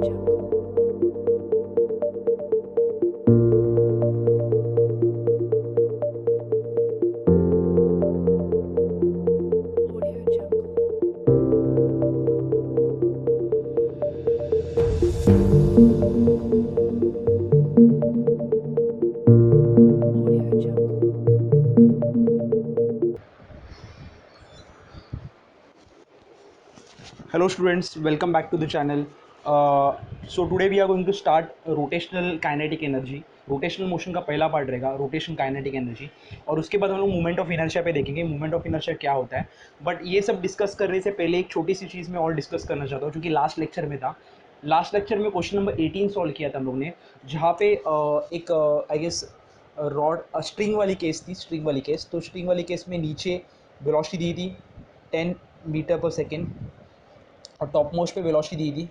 Hello students, welcome back to the channel. So today we are going to start rotational kinetic energy. Rotational motion का पहला part रहेगा rotation kinetic energy, और उसके बाद हम लोग मूवमेंट ऑफ इनर्शिया पे देखेंगे मूवमेंट ऑफ इनर्शिया क्या होता है. बट ये सब डिस्कस करने से पहले एक छोटी सी चीज़ मैं और डिस्कस करना चाहता हूँ, जो कि लास्ट लेक्चर में था. लास्ट लेक्चर में क्वेश्चन नंबर 18 सॉल्व किया था हम लोग ने, जहाँ पे एक आई गेस रॉड स्ट्रिंग वाली केस थी, स्ट्रिंग वाली केस. तो स्ट्रिंग वाली केस में नीचे वेलोसिटी दी थी 10 मीटर पर सेकेंड, और टॉप मोस्ट पे वेलोसिटी दी थी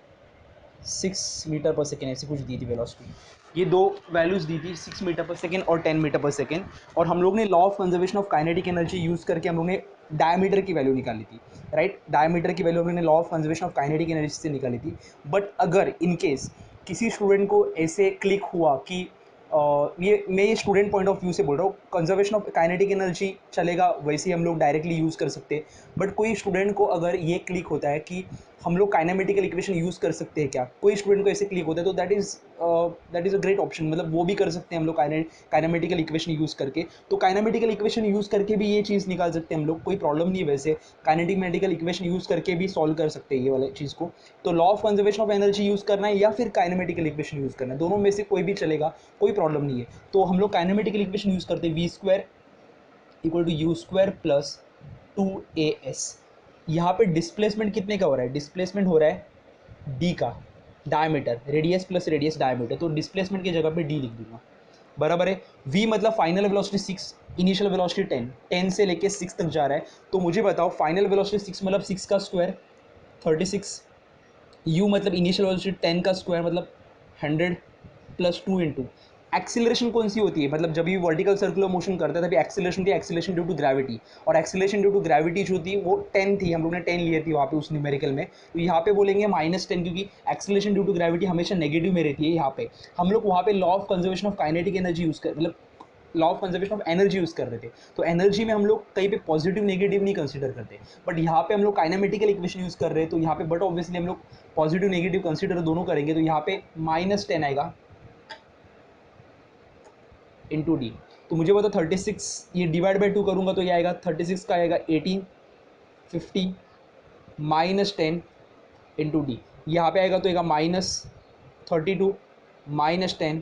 6 मीटर पर सेकेंड, ऐसी कुछ दी थी वेलोसिटी. ये दो वैल्यूज़ दी थी 6 मीटर पर सेकेंड और 10 मीटर पर सेकेंड. और हम लोग ने law of conservation of kinetic energy use करके हम लोग ने डायमीटर की वैल्यू निकाली थी. राइट, डायमीटर की वैल्यू हम लोग ने law of conservation of kinetic energy से निकाली थी. बट अगर इन केस किसी स्टूडेंट को ऐसे क्लिक हुआ कि ये मैं ये स्टूडेंट पॉइंट ऑफ व्यू से बोल रहा हूँ, कंजर्वेशन ऑफ काइनेटिक एनर्जी चलेगा वैसे ही हम लोग डायरेक्टली यूज़ कर सकते हैं. बट कोई स्टूडेंट को अगर ये क्लिक होता है कि हम लोग काइनेमेटिकल इक्वेशन यूज़ कर सकते हैं क्या, कोई स्टूडेंट को ऐसे क्लिक होता है, तो that is a great option. मतलब वो भी कर सकते हैं हम लोग काइनेमेटिकल इक्वेशन यूज़ करके. तो काइनेमेटिकल इक्वेशन यूज़ करके भी ये चीज़ निकाल सकते हैं हम लोग, कोई प्रॉब्लम नहीं है. वैसे काइनेटिक इक्वेशन यूज़ करके भी सॉल्व कर सकते हैं ये वाले चीज़ को. तो law of conservation of energy use करना है या फिर काइनेमेटिकल इक्वेशन यूज़ करना है, दोनों में से कोई भी चलेगा, कोई प्रॉब्लम नहीं है. तो हम लोग काइनेमेटिकल इक्वेशन यूज़ करते हैं, v square equal to u square plus 2as. यहाँ पे डिस्प्लेसमेंट कितने का हो रहा है, डिस्प्लेसमेंट हो रहा है डी का, diameter radius plus radius diameter. तो डिस्प्लेसमेंट की जगह पे डी लिख दूंगा, बराबर है. v मतलब फाइनल वेलोसिटी 6, इनिशियल वेलोसिटी 10 से लेके 6 तक जा रहा है. तो मुझे बताओ फाइनल वेलोसिटी 6 मतलब 6 का स्क्वायर 36, u मतलब इनिशियल वेलोसिटी 10 का स्क्वायर मतलब 100 प्लस 2 इंटू एक्सीलरेशन कौन सी होती है, मतलब जब भी वर्टिकल सर्कुलर मोशन करता है तभी एक्सीलरेशन थी, एक्सीलरेशन ड्यू टू ग्रेविटी. और एक्सीलरेशन ड्यू टू ग्रेविटी जो थी वो 10 थी, हम लोग ने 10 ली थी वहाँ पे उस न्यूमेरिकल में. तो यहाँ पे बोलेंगे -10, क्योंकि एक्सीलरेशन ड्यू टू ग्रेविटी हमेशा नेगेटिव में रहती है. यहाँ पे हम लोग वहाँ पे law of conservation of kinetic energy use कर, मतलब law of conservation of energy use कर रहे थे. तो एनर्जी में हम लोग कहीं पे पॉजिटिव नेगेटिव नहीं कंसीडर करते, बट यहाँ पे हम लोग काइनेमेटिकल इक्वेशन यूज़ कर रहे हैं. तो यहाँ पे बट ऑब्वियसली हम लोग पॉजिटिव नेगेटिव कंसीडर दोनों करेंगे. तो यहाँ पे -10 आएगा इंटू डी. तो मुझे बता 36, ये डिवाइड बाई 2 करूँगा तो ये आएगा 36 का आएगा 18, 50 -10 इंटू डी. यहाँ पे आएगा तो आएगा -32 -10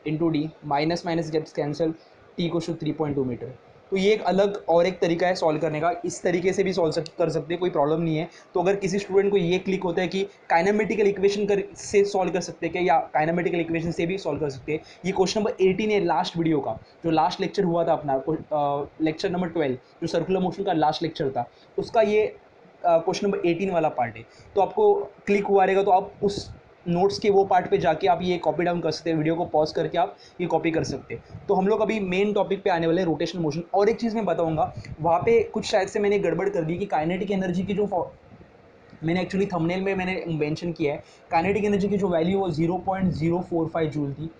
into d. Minus minus gets cancel, t को 3.2 मीटर. तो ये एक अलग और एक तरीका है सॉल्व करने का, इस तरीके से भी सॉल्व कर सकते हैं, कोई प्रॉब्लम नहीं है. तो अगर किसी स्टूडेंट को ये क्लिक होता है कि काइनेमेटिकल इक्वेशन से सॉल्व कर सकते हैं क्या, या काइनेमेटिकल इक्वेशन से भी सॉल्व कर सकते हैं, ये क्वेश्चन नंबर 18 है लास्ट वीडियो का, जो लास्ट लेक्चर हुआ था अपना, लेक्चर नंबर 12 जो सर्कुलर मोशन का लास्ट लेक्चर था, उसका ये क्वेश्चन नंबर 18 वाला पार्ट है. तो आपको क्लिक हुआ रहेगा तो आप उस नोट्स के वो पार्ट पे जाके आप ये कॉपी डाउन कर सकते हैं, वीडियो को पॉज करके आप ये कॉपी कर सकते हैं. तो हम लोग अभी मेन टॉपिक पे आने वाले हैं, रोटेशनल मोशन. और एक चीज़ मैं बताऊंगा, वहाँ पे कुछ शायद से मैंने गड़बड़ कर दी कि काइनेटिक एनर्जी की जो मैंने एक्चुअली थंबनेल में मैंने मेंशन किया है, काइनेटिक एनर्जी की जो वैल्यू वो 0.045 जूल थी,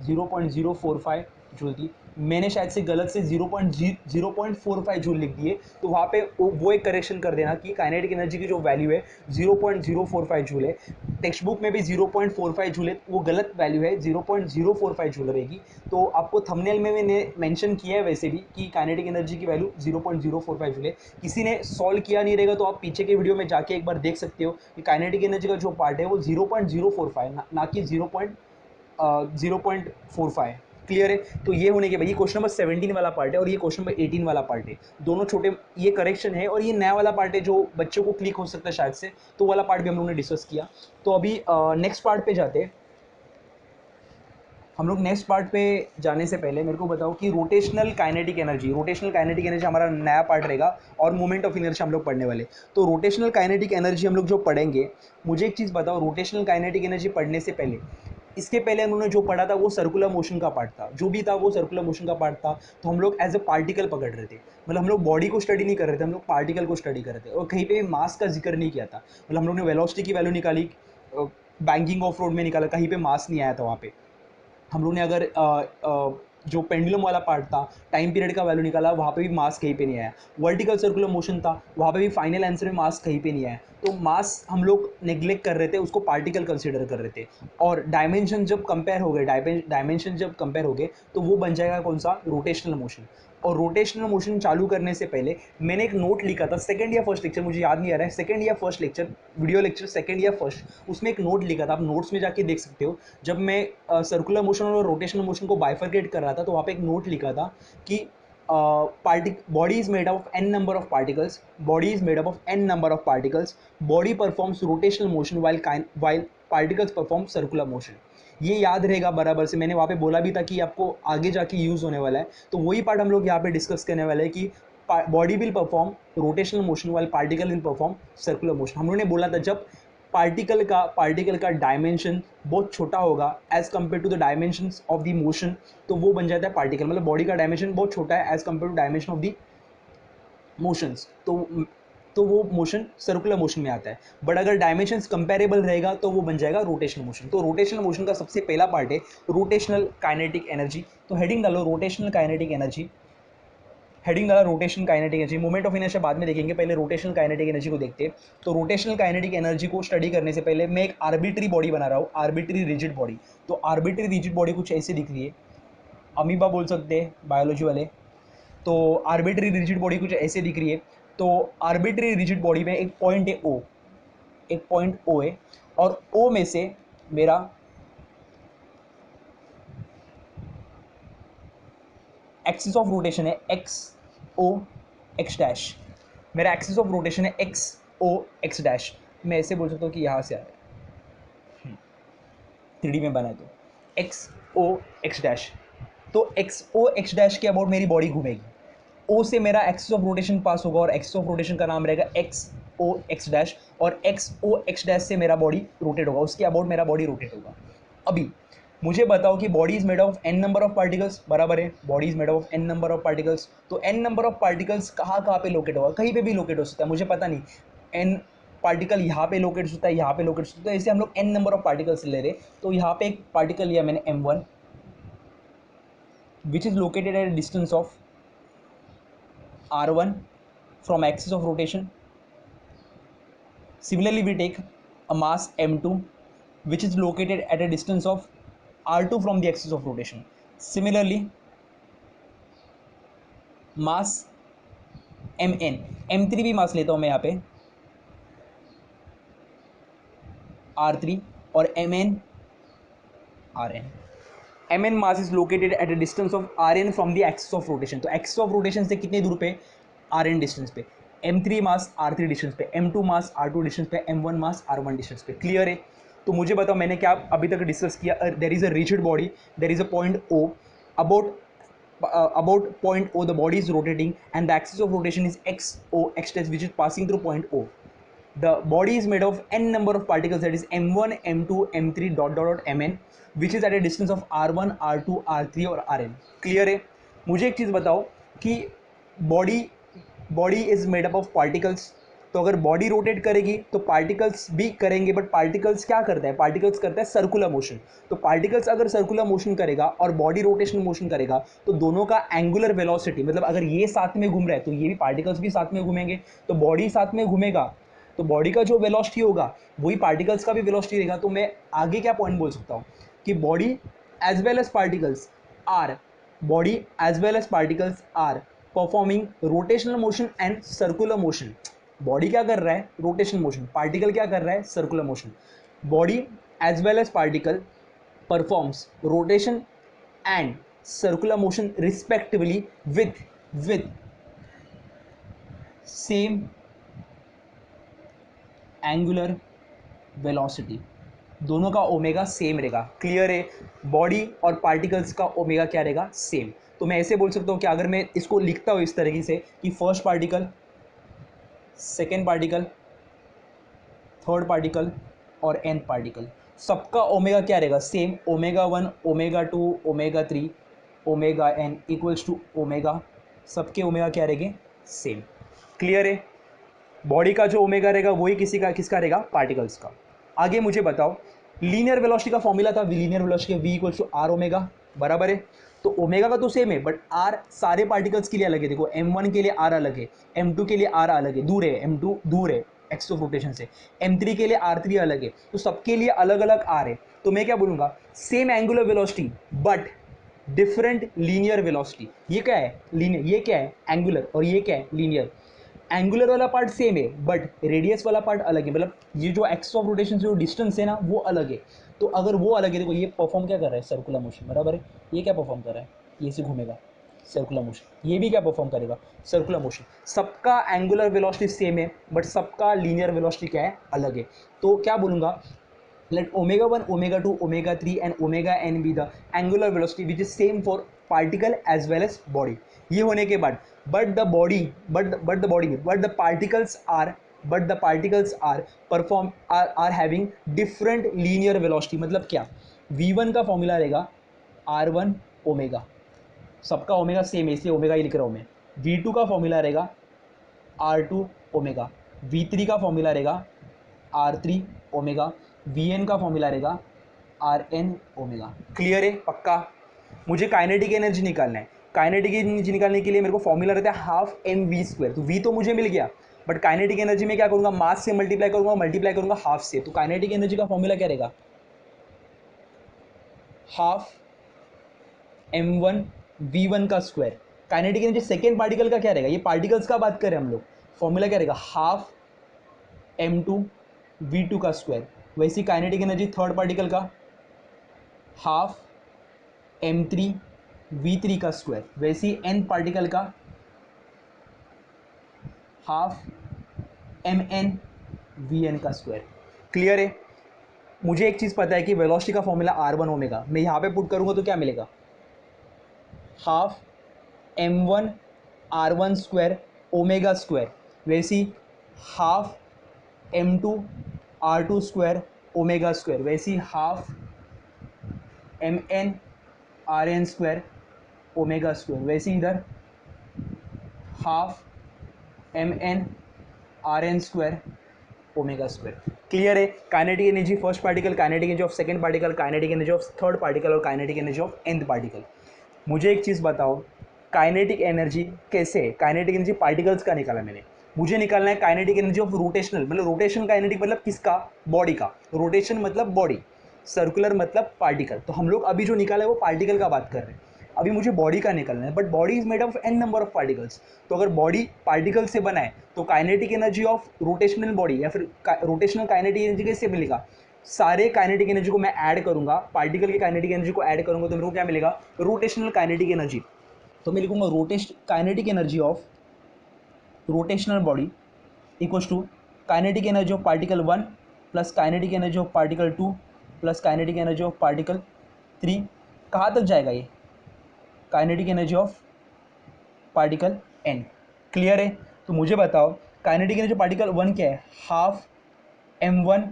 0.045 जूल थी. मैंने शायद से गलत से 0.45 जूल लिख दिए. तो वहाँ पे वो एक करेक्शन कर देना कि काइनेटिक एनर्जी की जो वैल्यू है 0.045 जूल है. टेक्स्ट बुक में भी 0.45 जूल है, वो गलत वैल्यू है, 0.045 जूल रहेगी. तो आपको थंबनेल में मैंने मेंशन किया है वैसे भी कि काइनेटिक एनर्जी की वैल्यू 0.045 जूल है. किसी ने सॉल्व किया नहीं रहेगा तो आप पीछे के वीडियो में जाके एक बार देख सकते हो कि काइनेटिक एनर्जी का जो पार्ट है वो 0.045 ना कि 0.45. क्लियर है. तो ये होने के बाद ये क्वेश्चन नंबर 17 वाला पार्ट है और ये क्वेश्चन नंबर 18 वाला पार्ट है, दोनों छोटे, ये करेक्शन है. और ये नया वाला पार्ट है जो बच्चों को क्लिक हो सकता है शायद से, तो वाला पार्ट भी हम लोगों ने डिस्कस किया. तो अभी नेक्स्ट पार्ट पे जाते हैं हम लोग. नेक्स्ट पार्ट पे जाने से पहले मेरे को बताओ कि रोटेशनल काइनेटिक एनर्जी हमारा नया पार्ट रहेगा, और मोमेंट ऑफ इनर्शिया हम लोग पढ़ने वाले. तो रोटेशनल काइनेटिक एनर्जी हम लोग जो पढ़ेंगे, मुझे एक चीज़ बताओ, रोटेशनल काइनेटिक एनर्जी पढ़ने से पहले, इसके पहले उन्होंने जो पढ़ा था वो सर्कुलर मोशन का पार्ट था, जो भी था वो सर्कुलर मोशन का पार्ट था. तो हम लोग एज अ पार्टिकल पकड़ रहे थे, मतलब हम लोग बॉडी को स्टडी नहीं कर रहे थे, हम लोग पार्टिकल को स्टडी कर रहे थे, और कहीं पे मास का जिक्र नहीं किया था. मतलब हम लोग ने वेलोसिटी की वैल्यू निकाली, बैंकिंग ऑफ रोड में निकाला, कहीं पे मास नहीं आया था वहाँ पे। हम लोग ने अगर जो पेंडुलम वाला पार्ट था, टाइम पीरियड का वैल्यू निकाला, वहाँ पे भी मास कहीं पे नहीं आया। वर्टिकल सर्कुलर मोशन था, वहाँ पे भी फाइनल आंसर में मास कहीं पे नहीं आया। तो मास हम लोग नेग्लेक्ट कर रहे थे, उसको पार्टिकल कंसिडर कर रहे थे। और डायमेंशन जब कंपेयर हो गए, डायमेंशन जब कंपेयर हो गए, तो वो बन जाएगा कौन सा, रोटेशनल मोशन। और रोटेशनल मोशन चालू करने से पहले मैंने एक नोट लिखा था, सेकंड या फर्स्ट लेक्चर, मुझे याद नहीं आ रहा है, सेकंड या first lecture, video lecture second या फर्स्ट, उसमें एक नोट लिखा था, आप नोट्स में जाके देख सकते हो। जब मैं सर्कुलर मोशन और रोटेशनल मोशन को बाइफरकेट कर रहा था, तो वहाँ पे एक नोट लिखा था कि body is made up of n number of particles, body is made up of n number of particles, body performs rotational motion while particles perform circular motion। ये याद रहेगा बराबर से, मैंने वहाँ पे बोला भी था कि आपको आगे जाके यूज़ होने वाला है। तो वही पार्ट हम लोग यहाँ पे डिस्कस करने वाले हैं कि body will perform rotational motion while particle will perform circular motion. हम लोगों ने बोला था जब पार्टिकल का डायमेंशन बहुत छोटा होगा as compare to the dimension of the motion, तो वो बन जाता है पार्टिकल। मतलब बॉडी का डायमेंशन बहुत छोटा है as compare to dimension of the motions, तो वो मोशन सर्कुलर मोशन में आता है। बट अगर डायमेंशंस कंपेरेबल रहेगा तो वो बन जाएगा रोटेशनल मोशन। तो रोटेशनल मोशन का सबसे पहला पार्ट है रोटेशनल काइनेटिक एनर्जी। तो हेडिंग डालो रोटेशनल काइनेटिक एनर्जी, हेडिंग डाला rotation kinetic energy. Movement of inertia बाद में देखेंगे, पहले रोटेशनल काइनेटिक एनर्जी को देखते हैं। तो रोटेशनल काइनेटिक एनर्जी को स्टडी करने से पहले मैं एक आर्बिट्री बॉडी बना रहा हूँ, आर्बिट्री रिजिड बॉडी। तो आर्बिट्री रिजिड बॉडी कुछ ऐसे दिख रही है, अमीबा बोल सकते हैं बायोलॉजी वाले। तो आर्बिट्री रिजिड बॉडी कुछ ऐसे दिख रही है। तो आर्बिट्री रिजिड बॉडी में एक पॉइंट है ओ, एक पॉइंट ओ है, और ओ में से मेरा एक्सिस ऑफ रोटेशन है एक्स ओ एक्स डैश। मेरा एक्सिस ऑफ रोटेशन है एक्स ओ एक्स डैश। मैं ऐसे बोल सकता हूँ कि यहाँ से आ रहा है, 3D में बनाए तो एक्स ओ एक्स डैश। तो एक्स ओ एक्स डैश के अबाउट मेरी बॉडी घूमेगी। ओ से मेरा एक्सिस ऑफ रोटेशन पास होगा और एक्सिस ऑफ रोटेशन का नाम रहेगा एक्स ओ एक्स डैश, और एक्स ओ एक्स डैश से मेरा बॉडी रोटेट होगा, उसके अबाउट मेरा बॉडी रोटेट होगा। अभी मुझे बताओ कि body is made of n number of particles, बराबर है, body is made of n number of particles. तो एन नंबर ऑफ पार्टिकल्स कहाँ पे लोकेट होगा, कहीं पे भी लोकेट हो सकता है, मुझे पता नहीं। एन पार्टिकल यहाँ पे लोकेट होता है, यहाँ पे लोकेट होता है, तो ऐसे हम लोग एन नंबर ऑफ पार्टिकल्स ले रहे। तो यहाँ पे एक पार्टिकल लिया मैंने M1 which is located at distance of R1 from axis of rotation. Similarly, we take a mass M2 which is located at a distance of R2 from the axis of rotation. Similarly, mass Mn, M3 भी मास लेता हूँ मैं यहाँ पे R3, और Mn Rn। Mn mass is located at a distance of Rn from the axis of rotation। तो axis of rotation से कितने दूर पे, Rn डिस्टेंस पे। M3 मास R3 डिस्टेंस पे, M2 मास R2 डिस्टेंस पे, M1 मास R1 डिस्टेंस पे। क्लियर है। तो मुझे बताओ मैंने क्या अभी तक डिस्कस किया। There is a rigid body, there is a point O, about point O the body is rotating and the axis of rotation is x o x dash which is passing through point O. The body is made of n number of particles, that is M1 M2 M3 dot dot dot Mn, which is at a distance of R1 R2 R3 और Rn। Clear है। मुझे एक चीज़ बताओ कि body body is made up of particles. तो अगर body rotate करेगी तो पार्टिकल्स भी करेंगे, बट पार्टिकल्स क्या करता है, पार्टिकल्स करता है सर्कुलर मोशन। तो पार्टिकल्स अगर सर्कुलर मोशन करेगा और बॉडी रोटेशनल मोशन करेगा, तो दोनों का एंगुलर वेलोसिटी, मतलब अगर ये साथ में घूम रहा है तो ये भी पार्टिकल्स भी साथ में घूमेंगे, तो बॉडी साथ में घूमेगा, तो बॉडी का जो वेलोसिटी होगा वही पार्टिकल्स का भी वेलोसिटी रहेगा। तो मैं आगे क्या पॉइंट बोल सकता हूँ कि body as well as particles are body as well as particles are performing rotational motion and circular motion. Body क्या कर रहा है, रोटेशनल मोशन, पार्टिकल क्या कर रहा है, circular motion. Body as well as particle performs rotation and circular motion respectively with same angular velocity. दोनों का ओमेगा सेम रहेगा। क्लियर है। बॉडी और पार्टिकल्स का ओमेगा क्या रहेगा, सेम। तो मैं ऐसे बोल सकता हूँ कि अगर मैं इसको लिखता हूँ इस तरीके से कि first particle, second particle, third particle और nth पार्टिकल, सबका ओमेगा क्या रहेगा, same. Omega 1 omega 2 omega 3 omega n equals to omega, सबके ओमेगा क्या रहेंगे, सेम। क्लियर है। बॉडी का जो ओमेगा रहेगा वही किसका रहेगा, पार्टिकल्स का। आगे मुझे बताओ लीनियर वेलोसिटी का फॉर्मूला था, linear velocity v equals to r omega, बराबर है। तो ओमेगा का तो सेम है, बट आर सारे पार्टिकल्स के लिए अलग है। देखो m1 के लिए आर अलग है, m2 के लिए आर अलग है, दूर है, m2 दूर है एक्स ऑफ रोटेशन से, m3 के लिए r3 अलग है, तो सबके लिए अलग अलग आर है। तो मैं क्या बोलूँगा, same angular velocity but different linear velocity. ये क्या है लीनियर, ये क्या है एंगुलर, और ये क्या है लीनियर। एंगुलर वाला पार्ट सेम है बट रेडियस वाला पार्ट अलग है, मतलब ये जो एक्स ऑफ रोटेशन से जो डिस्टेंस है ना वो अलग है। तो अगर वो अलग है, देखो ये परफॉर्म क्या कर रहा है, सर्कुलर मोशन, बराबर है। ये क्या परफॉर्म कर रहा है, ये से घूमेगा, सर्कुलर मोशन। ये भी क्या परफॉर्म करेगा, सर्कुलर मोशन। सबका एंगुलर वेलोसिटी सेम है बट सबका लीनियर वेलोसिटी क्या है, अलग है। तो क्या बोलूँगा, let omega 1, omega 2, omega 3 and omega n be the angular velocity which is same for particle as well as body। ये होने के बाद but the particles are perform are having different linear velocity। मतलब क्या, v1 का formula रहेगा r1 omega, सबका ओमेगा सेम है इसलिए ओमेगा ही लिख रहा हूँ मैं। v2 का फॉर्मूला रहेगा r2 ओमेगा, v3 का फॉर्मूला रहेगा r3 ओमेगा, vn का फॉर्मूला रहेगा rn ओमेगा। क्लियर है, पक्का। मुझे काइनेटिक एनर्जी निकालना है। काइनेटिक एनर्जी निकालने के लिए मेरे को फॉर्मूला रहता है हाफ एम वी स्क्वायर। तो वी तो मुझे मिल गया, बट काइनेटिक एनर्जी में क्या करूँगा, मास से मल्टीप्लाई करूँगा हाफ से। तो काइनेटिक एनर्जी का फॉर्मूला क्या रहेगा, हाफ m1 v1 का square. Kinetic energy second particle का क्या रहेगा, ये पार्टिकल्स का बात करें हम लोग, फॉर्मूला क्या रहेगा, हाफ m2 v2 का स्क्वायर। वैसी काइनेटिक एनर्जी थर्ड पार्टिकल का हाफ m3 v3 का स्क्वायर। वैसी n पार्टिकल का हाफ mn vn का स्क्वायर। क्लियर है। मुझे एक चीज़ पता है कि वेलोसिटी का फॉर्मूला r1 ओमेगा, मैं यहाँ पे पुट करूँगा तो क्या मिलेगा, half m1 r1 square omega square. वैसी half m2 r2 square omega square. वैसी half mn rn square omega square. वैसे इधर half mn rn square omega square. Clear है। Kinetic energy first particle, kinetic energy of second particle, kinetic energy of third particle और kinetic energy of nth particle. मुझे एक चीज़ बताओ, kinetic energy कैसे है, kinetic energy particles का निकाला मैंने, मुझे निकालना है काइनेटिक एनर्जी ऑफ रोटेशनल, मतलब रोटेशन काइनेटिक मतलब किसका, बॉडी का। रोटेशन मतलब बॉडी, सर्कुलर मतलब पार्टिकल। तो हम लोग अभी जो निकाला है वो पार्टिकल का बात कर रहे हैं, अभी मुझे बॉडी का निकालना है। But body is made of n number of particles. तो अगर बॉडी पार्टिकल से बना है तो kinetic energy of rotational body या फिर रोटेशनल काइनेटिक एनर्जी कैसे मिलेगा, सारे काइनेटिक एनर्जी को मैं ऐड करूंगा, पार्टिकल की काइनेटिक एनर्जी को ऐड करूंगा तो मेरे को क्या मिलेगा, रोटेशनल काइनेटिक एनर्जी। तो मैं लिखूंगा kinetic energy of rotational body equals to kinetic energy of particle 1 plus kinetic energy of particle 2 plus kinetic energy of particle 3। कहाँ तक जाएगा ये, kinetic energy of particle n। Clear है। तो मुझे बताओ काइनेटिक एनर्जी पार्टिकल 1 क्या है, half m1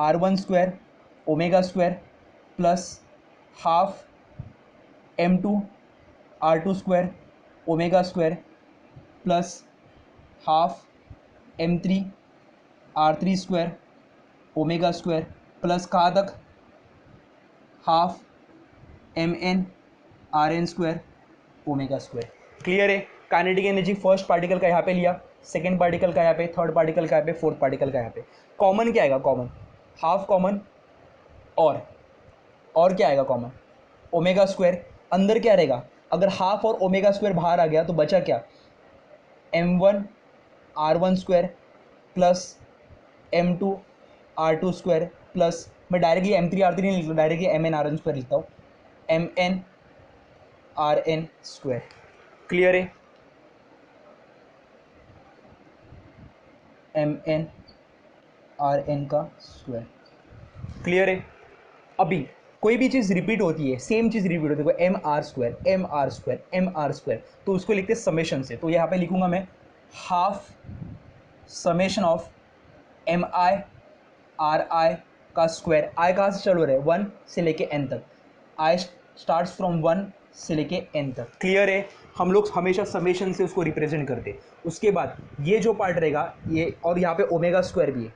r1 square omega square plus half m2 r2 square omega square plus half m3 r3 square omega square plus कहाँ तक, half mn rn square omega square. Clear है। Kinetic energy first particle का यहाँ पे लिया, second particle का यहाँ पे, थर्ड पार्टिकल का यहाँ पे, फोर्थ पार्टिकल का यहाँ पे। कॉमन क्या आएगा, कॉमन हाफ कॉमन, और क्या आएगा कॉमन, ओमेगा स्क्वायर। अंदर क्या रहेगा, अगर हाफ और ओमेगा स्क्वायर बाहर आ गया तो बचा क्या, m1 r1 square plus m2 r2 square plus, मैं डायरेक्टली m3 r3 नहीं लिखता, डायरेक्टली mn rn स्क्वायर लिखता हूँ, mn rn स्क्वायर। क्लियर है। mn rn का स्क्वायर। क्लियर है। अभी कोई भी चीज़ रिपीट होती है, सेम चीज़ रिपीट होती है, m r square m r square m r square, तो उसको लिखते हैं समेशन से। तो यहाँ पे लिखूंगा मैं half summation of m i r i का स्क्वायर। आई कहाँ से चलो रहे, 1 से लेके n तक, आई स्टार्ट्स फ्रॉम 1 से लेके n तक। क्लियर है। हम लोग हमेशा समेशन से उसको रिप्रेजेंट करते हैं। उसके बाद ये जो पार्ट रहेगा ये, और यहाँ पे ओमेगा स्क्वायर भी है,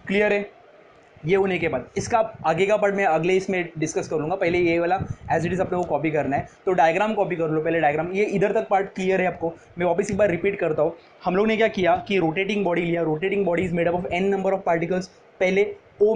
क्लियर है? ये होने के बाद इसका आगे का पार्ट मैं अगले इसमें डिस्कस कर लूँगा, पहले ये वाला एज इट इज़ अपने को कॉपी करना है। तो डायग्राम कॉपी कर लो पहले, डायग्राम ये इधर तक पार्ट क्लियर है आपको। मैं वापस एक बार रिपीट करता हूँ। हम लोग ने क्या किया कि रोटेटिंग बॉडी लिया, rotating body is made up of n number of particles. पहले ओ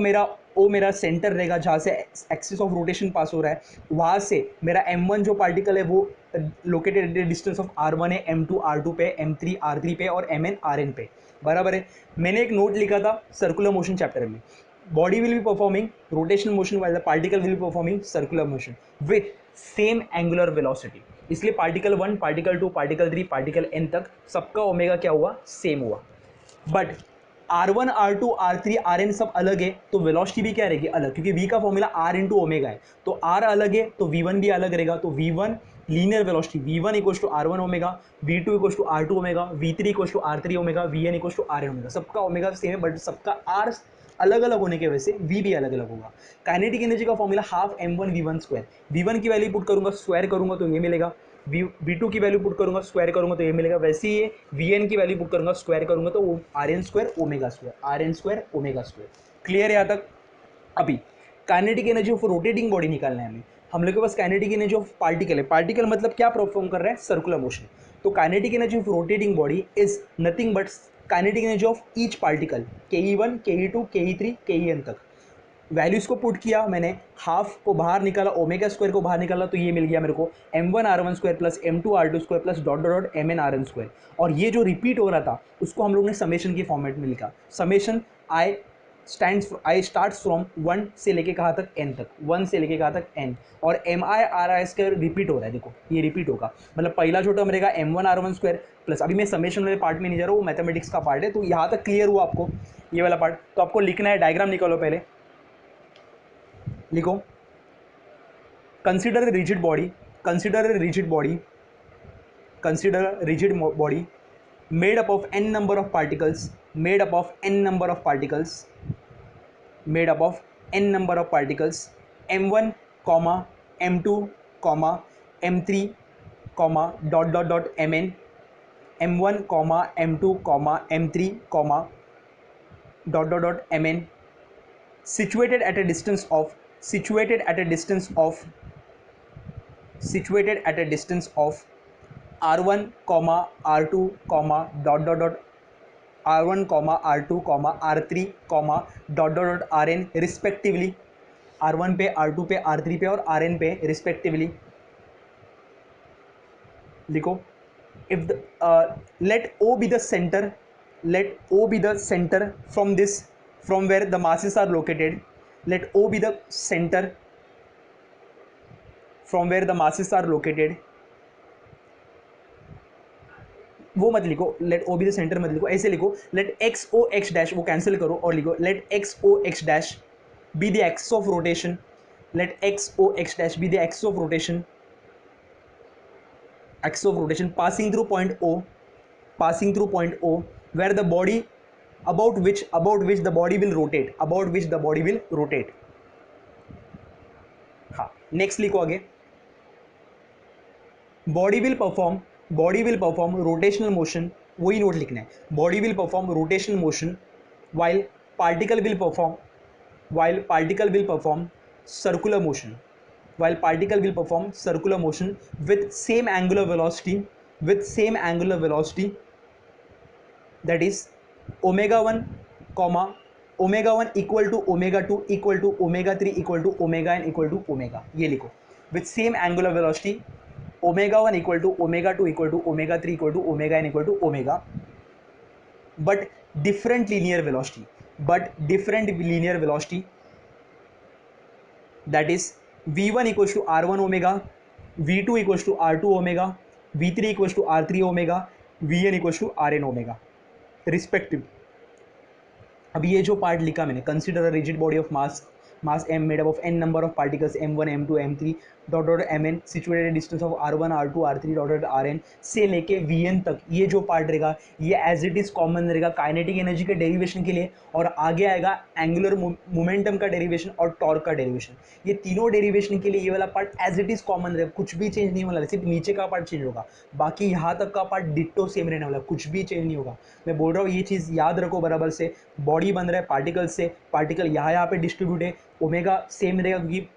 मेरा सेंटर रहेगा जहाँ से एक्सिस ऑफ रोटेशन पास हो रहा है, वहाँ से मेरा m1 जो पार्टिकल है वो located at distance of r1 है, m2 r2 पे, m3 r3 पे और mn rn पे, बराबर है। मैंने एक नोट लिखा था सर्कुलर मोशन चैप्टर में, body will be performing rotational motion while the particle will be performing circular motion with same angular velocity। इसलिए particle 1, particle 2, particle 3, particle n तक सबका ओमेगा क्या हुआ, सेम हुआ। But R1, R2, R3, Rn सब अलग है तो वेलोसिटी भी क्या रहेगी, अलग, क्योंकि v का फॉर्मूला r इंटू ओमेगा है। तो r अलग है तो v1 भी अलग रहेगा। तो v1 linear velocity v1 equals to r1 omega, v2 equals to r2 omega, v3 equals to r3 omega, vn equals to rn omega. सबका ओमेगा सेम है बट सबका r अलग अलग होने की वजह से v भी अलग अलग होगा। काइनेटिक एनर्जी का formula half m1 v1 square, v1 की वैल्यू पुट करूंगा स्क्वायर करूंगा तो ये मिलेगा, v2 की वैल्यू पुट करूंगा स्क्वायर करूंगा तो ये मिलेगा। वैसे ही ये vn की वैल्यू पुट करूंगा स्क्वायर करूंगा तो rn square omega square, rn square omega square. Clear है यहाँ तक? अभी kinetic energy of rotating body निकालना है हमें। हम लोग के पास काइनेटिक एनर्जी ऑफ पार्टिकल है, पार्टिकल मतलब क्या परफॉर्म कर रहा है, सर्कुलर मोशन। तो kinetic energy of rotating body is nothing but kinetic energy of each particle, ke1 ke2 ke3 ken तक। वैल्यूज को पुट किया मैंने, हाफ को बाहर निकाला, ओमेगा स्क्वायर को बाहर निकाला तो ये मिल गया मेरे को m1 r1 square plus m2 r2 square plus dot dot dot mn rn square. और ये जो रिपीट हो रहा था उसको हम लोग ने समेशन के फॉर्मेट में लिखा। समेशन आई स्टार्ट फ्रॉम 1 से लेके कहाँ तक n तक, 1 से लेके कहाँ तक n, और m i r i square repeat हो रहा है। देखो ये रिपीट होगा, मतलब पहला जो टर्म रहेगा m1 r1 स्क्वायर प्लस, अभी मैं समेशन वाले पार्ट में नहीं जा रहा हूँ, वो मैथमेटिक्स का पार्ट है। तो यहाँ तक क्लियर हुआ आपको ये वाला पार्ट। तो आपको लिखना है, डायग्राम निकालो पहले, लिखो consider rigid body, consider rigid body, consider rigid body made up of n number of particles, made up of n number of particles, made up of n number of particles, m1 comma m2 comma m3 comma dot dot dot mn, m1 comma m2 comma m3 comma dot dot dot mn, situated at a distance of, situated at a distance of, situated at a distance of r1 comma r2 comma dot dot dot r1 comma r2 comma r3 comma dot dot dot rn respectively, r1 पे r2 पे r3 पे और rn पे respectively. लिखो if the let o be the center, let o be the center from this, from where the masses are located, let o be the center from where the masses are located। वो मत लिखो let O be the centre, मत लिखो, ऐसे लिखो let X O X dash, वो cancel करो और लिखो let X O X dash be the axis of rotation, let X O X dash be the axis of rotation, axis of rotation passing through point O, passing through point O where the body about which the body will rotate, about which the body will rotate। हाँ next लिखो आगे, body will perform rotational motion, वही note लिखना है, body will perform rotational motion while particle will perform, while particle will perform circular motion, while particle will perform circular motion with same angular velocity, with same angular velocity, that is omega 1 comma omega 1 equal to omega 2 equal to omega 3 equal to omega n equal to omega। ये लिखो with same angular velocity omega 1 equal to omega 2 equal to omega 3 equal to omega n equal to omega, but different linear velocity, but different linear velocity, that is v1 equals to r1 omega, v2 equals to r2 omega, v3 equals to r3 omega, vn equals to rn omega respective. अब ये जो part लिखा मैंने, consider a rigid body of mass, mass m made up of n number of particles m1 m2 m3 dot dot m n situated distance of R1 R2 R3 dot dot RN से लेके Vn तक, ये जो part रहेगा ये as it is common रहेगा kinetic energy के derivation के लिए। और आगे आएगा एंगुलर मोमेंटम का डेरिवेशन और टॉर्क का डेरिवेशन। ये तीनों डेरिवेशन के लिए ये वाला part as it is common रहेगा, कुछ भी चेंज नहीं वाला, सिर्फ नीचे का पार्ट चेंज होगा, बाकी यहाँ तक का पार्ट डिट्टो सेम रहने वाला, कुछ भी चेंज नहीं होगा। मैं बोल रहा हूँ ये चीज़ याद रखो बराबर से। बॉडी बन रहा है पार्टिकल से, पार्टिकल यहाँ पे डिस्ट्रीब्यूट है, ओमेगा सेम रहेगा क्योंकि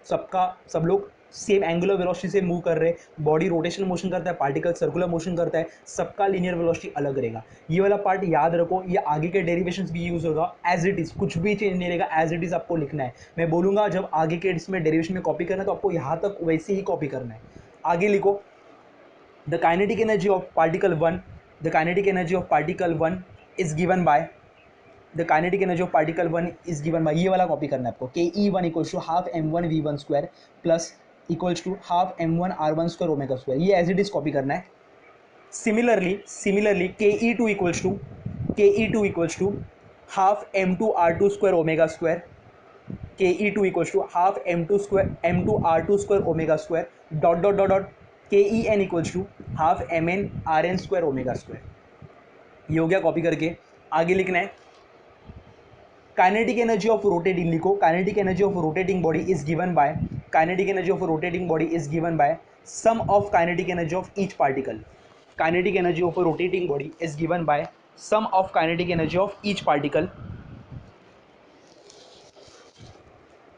सब लोग सेम एंगुलर वेलोसिटी से मूव कर रहे हैं। बॉडी रोटेशनल मोशन करता है, पार्टिकल सर्कुलर मोशन करता है, सबका लीनियर वेलोसिटी अलग रहेगा। ये वाला पार्ट याद रखो, ये आगे के डेरिवेशंस भी यूज होगा एज इट इज, कुछ भी चेंज नहीं रहेगा, एज इट इज आपको लिखना है। मैं बोलूंगा जब आगे के इसमें डेरिवेशन में कॉपी करना है तो आपको यहाँ तक वैसे ही कॉपी करना है। आगे लिखो, the kinetic energy of particle 1, the kinetic energy of particle 1 is given by, the kinetic energy of particle 1 is given by, ये वाला कॉपी करना है आपको, ke1 equals to half m1 v1 square plus equals to half m1 r1 square omega square, ये as it is copy करना है। Similarly ke2 equals to half m2 r2 square omega square, ke2 equals to half m2 r2 square omega square dot dot dot डॉटken equals to half mn rn square omega square. ये हो गया copy करके। आगे लिखना है kinetic energy of rotating, लिखो kinetic energy of rotating body is given by, kinetic energy of rotating body is given by sum of kinetic energy of each particle, kinetic energy of rotating body is given by sum of kinetic energy of each particle.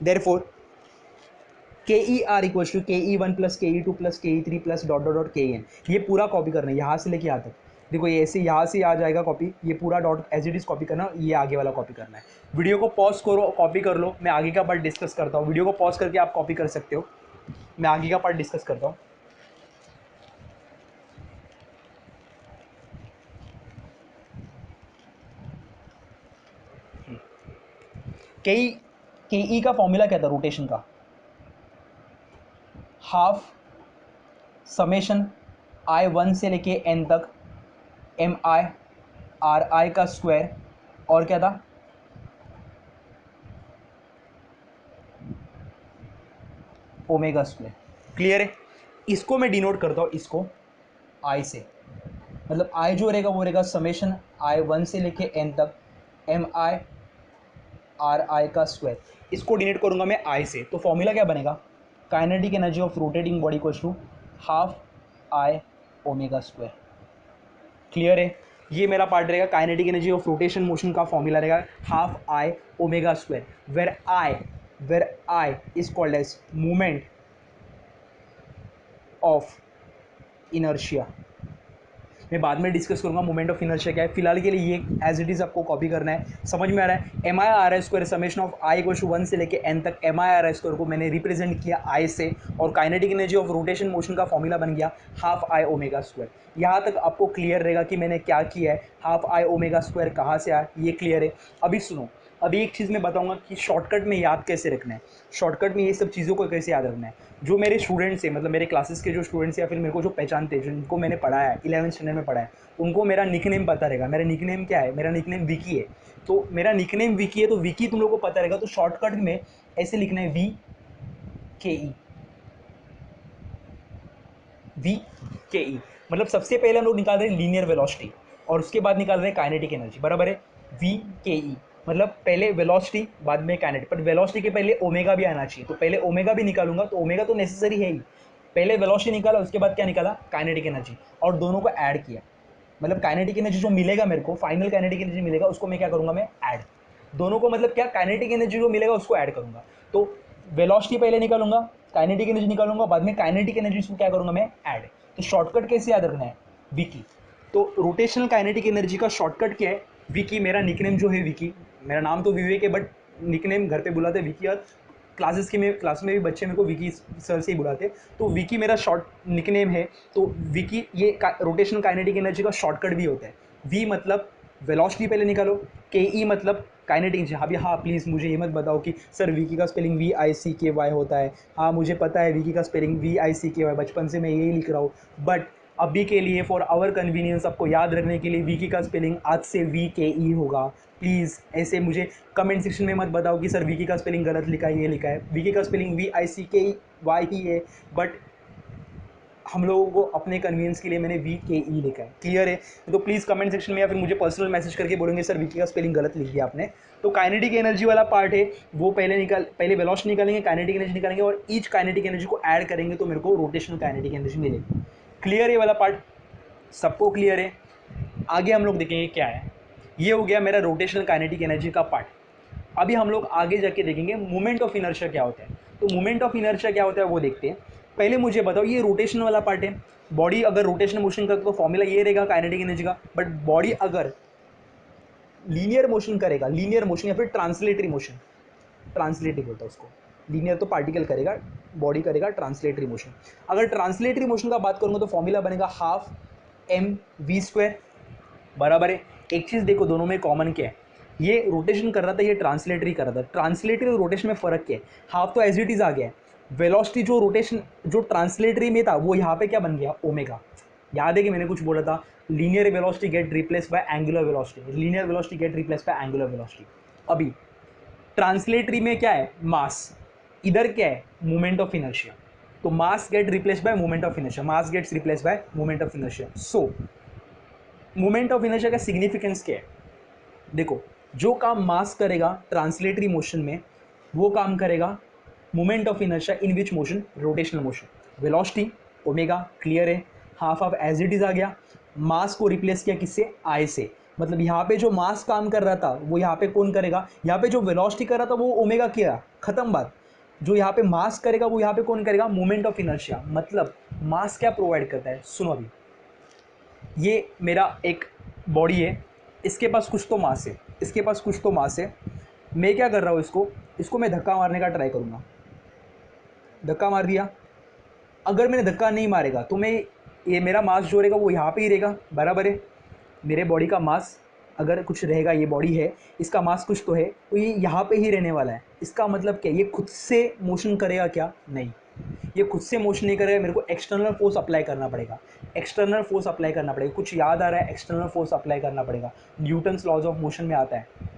Therefore KER equals to KE1 plus KE2 plus KE3 plus dot dot dot KN, ये पूरा copy करना है यहाँ से लेके यहाँ तक। देखो ये ऐसे यहाँ से आ जाएगा कॉपी, ये पूरा dot as it is copy करना, ये आगे वाला कॉपी करना है। वीडियो को पॉज करो, कॉपी कर लो, मैं आगे का पार्ट डिस्कस करता हूँ। वीडियो को पॉज करके आप कॉपी कर सकते हो, मैं आगे का पार्ट डिस्कस करता हूँ। KE का फॉर्मूला क्या था रोटेशन का, हाफ समेशन I1 से लेके N तक MI/RI का स्क्वायर, और क्या था ओमेगा स्क्वायर। क्लियर है? इसको मैं डिनोट करता हूँ, इसको I से, मतलब I जो रहेगा वो रहेगा समेशन I1 से लेके N तक MI/RI का स्क्वायर, इसको डिनोट करूँगा मैं I से। तो फॉर्मूला क्या बनेगा, kinetic energy of rotating body equals to half I omega square. Clear है? ये मेरा पार्ट रहेगा, kinetic energy of rotation motion का फॉर्मूला रहेगा half I omega square, where I is called as movement of inertia. मैं बाद में discuss करूंगा मोमेंट ऑफ इनर्शिया क्या है, फिलहाल के लिए ये एज इट इज आपको कॉपी करना है। समझ में आ रहा है? MI/RI square summation of I equal to 1 से लेके N तक MI/RI स्क्वायर को मैंने रिप्रेजेंट किया I से, और kinetic energy of rotation motion का फॉर्मूला बन गया हाफ I ओमेगा स्क्वायर। यहाँ तक आपको क्लियर रहेगा कि मैंने क्या किया है, हाफ I ओमेगा स्क्वायर कहाँ से आया, ये क्लियर है। अभी सुनो, अभी एक चीज़ मैं बताऊंगा कि शॉर्टकट में याद कैसे रखना है, शॉर्टकट में ये सब चीज़ों को कैसे याद रखना है। जो मेरे स्टूडेंट्स हैं, मतलब मेरे क्लासेस के जो स्टूडेंट्स या फिर मेरे को जो पहचानते हैं, जिनको मैंने पढ़ाया है 11th स्टैंडर्ड में पढ़ा है, उनको मेरा निकनेम पता रहेगा। मेरा निकनेम क्या है, मेरा निकनेम विकी है। तो मेरा निकनेम विकी है, तो विकी तुम लोग को पता रहेगा। तो शॉर्टकट में ऐसे लिखना है VKE, VKE, मतलब सबसे पहले हम लोग निकाल रहे हैं लीनियर वेलोसिटी और उसके बाद निकाल रहे हैं काइनेटिक एनर्जी, बराबर है। VKE मतलब पहले वेलोसिटी बाद में काइनेटिक, पर वेलोसिटी के पहले ओमेगा भी आना चाहिए, तो पहले ओमेगा भी निकालूंगा, तो ओमेगा तो नेसेसरी है ही। पहले वेलोसिटी निकाला, उसके बाद क्या निकाला, काइनेटिक एनर्जी, और दोनों को ऐड किया। मतलब काइनेटिक एनर्जी जो मिलेगा मेरे को, फाइनल काइनेटिक एनर्जी मिलेगा, उसको मैं क्या करूँगा, मैं ऐड, दोनों को मतलब क्या, काइनेटिक एनर्जी जो मिलेगा उसको ऐड करूँगा। तो वेलोसिटी पहले निकालूंगा, काइनेटिक एनर्जी निकालूंगा, बाद में काइनेटिक एनर्जी को क्या करूँगा, मैं ऐड। तो शॉर्टकट कैसे याद रखना है, विकी। तो रोटेशनल काइनेटिक एनर्जी का शॉर्टकट क्या है, विकी। मेरा निकनेम जो है विकी, मेरा नाम तो विवेक है, बट निकनेम घर पे बुलाते हैं विकी, और क्लास में भी बच्चे मेरे को विकी सर से ही बुलाते। तो विकी मेरा शॉर्ट निकनेम है। तो विकी ये रोटेशनल काइनेटिक एनर्जी का शॉर्टकट भी होता है। वी मतलब वेलोसिटी पहले निकालो, KE मतलब काइनेटिक एनर्जी। हाँ भी, हाँ प्लीज़ मुझे ये मत बताओ कि सर विकी का स्पेलिंग VICKY होता है। हाँ मुझे पता है विकी का स्पेलिंग VICKY, बचपन से मैं यही लिख रहा हूँ, बट अभी के लिए फॉर आवर कन्वीनियंस, आपको याद रखने के लिए विकी का स्पेलिंग आज से VKE होगा। प्लीज़ ऐसे मुझे कमेंट सेक्शन में मत बताओ कि सर विकी का स्पेलिंग गलत लिखा है, ये लिखा है। विकी का स्पेलिंग VICKY वाई ही है, बट हम लोगों को अपने कन्वीनियंस के लिए मैंने वी के ई लिखा है। क्लियर है? तो प्लीज़ कमेंट सेक्शन में या फिर मुझे पर्सनल मैसेज करके बोलेंगे सर वी के का स्पेलिंग गलत लिख दिया आपने। तो काइनेटिक एनर्जी वाला पार्ट है वो पहले वेलोसिटी निकालेंगे, काइनेटिक एनर्जी निकालेंगे और ईच काइनेटिक एनर्जी को ऐड करेंगे तो मेरे को रोटेशनल काइनेटिक एनर्जी मिलेगी। क्लियर है वाला पार्ट? सबको क्लियर है? आगे हम लोग देखेंगे क्या है। ये हो गया मेरा रोटेशनल काइनेटिक एनर्जी का पार्ट। अभी हम लोग आगे जाके देखेंगे मोमेंट ऑफ इनर्शिया क्या होता है। तो मोमेंट ऑफ इनर्शिया क्या होता है वो देखते हैं। पहले मुझे बताओ, ये रोटेशन वाला पार्ट है। बॉडी अगर रोटेशन मोशन करता तो फॉर्मूला ये रहेगा काइनेटिक एनर्जी का, बट बॉडी अगर लीनियर मोशन करेगा, लीनियर मोशन या फिर ट्रांसलेटरी मोशन, ट्रांसलेटरी बोलता है उसको, लीनियर तो पार्टिकल करेगा, बॉडी करेगा ट्रांसलेटरी मोशन। अगर ट्रांसलेटरी मोशन का बात करूंगा तो फॉर्मूला बनेगा हाफ एम वी स्क्वायर, बराबर है। एक चीज़ देखो दोनों में कॉमन क्या है, ये रोटेशन कर रहा था, ये ट्रांसलेटरी कर रहा था। ट्रांसलेटरी और रोटेशन में फ़र्क क्या है? हाफ तो एज इट इज़ आ गया है। वेलोसिटी जो रोटेशन जो ट्रांसलेटरी में था वो यहाँ पे क्या बन गया? ओमेगा। याद है कि मैंने कुछ बोला था, linear velocity get replace by angular velocity, linear velocity get replace by angular velocity. अभी ट्रांसलेटरी में क्या है? मास। इधर क्या है? Moment of inertia. तो mass get replace by moment of inertia, mass gets replace by moment of inertia. So moment of inertia का significance क्या है? देखो, जो काम मास करेगा ट्रांसलेटरी मोशन में, वो काम करेगा moment of inertia in which motion? Rotational motion. Velocity omega, clear है। Half of as it is आ गया। मास को रिप्लेस किया किससे? आई से। मतलब यहाँ पे जो मास काम कर रहा था वो यहाँ पे कौन करेगा? यहाँ पे जो वेलोसिटी कर रहा था वो ओमेगा किया, खत्म बात। जो यहाँ पे मास करेगा वो यहाँ पे कौन करेगा? Moment of inertia. मतलब मास क्या प्रोवाइड करता है? सुनो, अभी ये मेरा एक बॉडी है, इसके पास कुछ तो मास है, इसके पास कुछ तो मास है। मैं क्या कर रहा हूँ, इसको इसको मैं धक्का मारने का ट्राई करूँगा। धक्का मार दिया। अगर मैंने धक्का नहीं मारेगा तो मैं, ये मेरा मास जो रहेगा वो यहाँ पे ही रहेगा, बराबर है। मेरे बॉडी का मास अगर कुछ रहेगा, ये बॉडी है, इसका मास कुछ तो है, तो ये यहाँ पे ही रहने वाला है। इसका मतलब क्या? ये खुद से मोशन करेगा क्या? नहीं, ये खुद से मोशन नहीं करेगा, मेरे को एक्सटर्नल फोर्स अप्लाई करना पड़ेगा। एक्सटर्नल फोर्स अप्लाई करना पड़ेगा। कुछ याद आ रहा है? एक्सटर्नल फोर्स अप्लाई करना पड़ेगा, न्यूटन्स लॉज ऑफ मोशन में आता है।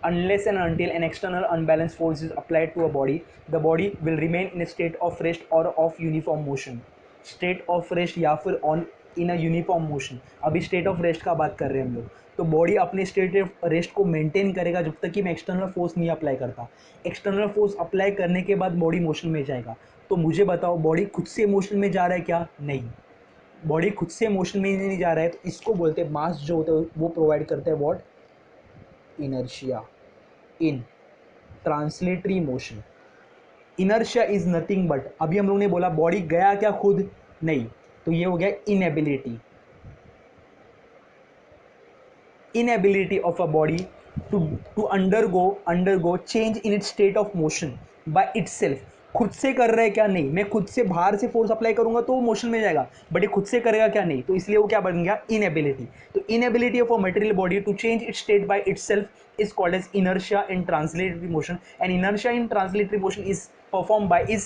Unless and until an external unbalanced force is applied to a body, the body will remain in a state of rest or of uniform motion. State of rest या फिर on in a uniform motion. अभी state of rest का बात कर रहे हैं हम लोग। तो बॉडी अपने स्टेट ऑफ रेस्ट को मेंटेन करेगा जब तक कि मैं एक्सटर्नल फोर्स नहीं अप्लाई करता। एक्सटर्नल फोर्स अप्लाई करने के बाद बॉडी मोशन में जाएगा। तो मुझे बताओ, बॉडी खुद से मोशन में जा रहा है क्या? नहीं, बॉडी खुद से मोशन में नहीं जा रहा है। तो इसको बोलते हैं, मास जो होता है वो प्रोवाइड करता है what? Inertia in translatory motion. Inertia is nothing but, अभी हम लोग ने बोला बॉडी गया क्या? खुद नहीं, तो ये हो गया inability. Inability of a body to undergo change in its state of motion by itself. खुद से कर रहा है क्या? नहीं। मैं खुद से बाहर से फोर्स अप्लाई करूंगा तो वो मोशन में जाएगा, बट ये खुद से करेगा क्या? नहीं। तो इसलिए वो क्या बन गया? इनएबिलिटी। तो inability of a material body to change its state by itself is called as inertia in translatory motion, and inertia in translatory motion is performed by is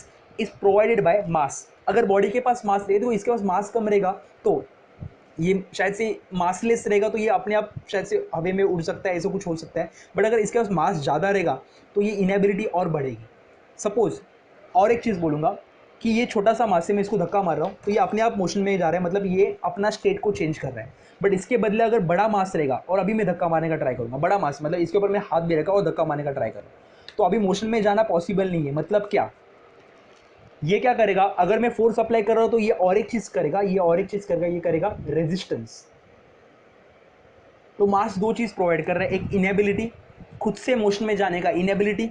provided by mass. अगर body के पास मास रहे तो इसके पास मास कम रहेगा, तो ये शायद से मासलेस रहेगा, तो ये अपने आप शायद से हवा में उड़ सकता है, ऐसा कुछ हो सकता है। बट अगर इसके पास मास ज़्यादा रहेगा तो ये इनएबिलिटी और बढ़ेगी। सपोज और एक चीज़ बोलूँगा कि ये छोटा सा मास है, मैं इसको धक्का मार रहा हूँ तो ये अपने आप मोशन में जा रहा है, मतलब ये अपना स्टेट को चेंज कर रहा है। बट इसके बदले अगर बड़ा मास रहेगा और अभी मैं धक्का मारने का ट्राई करूँगा, बड़ा मास मतलब इसके ऊपर मैं हाथ भी रखा और धक्का मारने का ट्राई करूँ, तो अभी मोशन में जाना पॉसिबल नहीं है। मतलब क्या? ये क्या करेगा? अगर मैं फोर्स अप्लाई कर रहा हूँ तो ये और एक चीज़ करेगा, ये और एक चीज़ करेगा, ये करेगा रेजिस्टेंस। तो मास दो चीज़ प्रोवाइड कर रहा है, एक इनएबिलिटी, खुद से मोशन में जाने का इनएबिलिटी,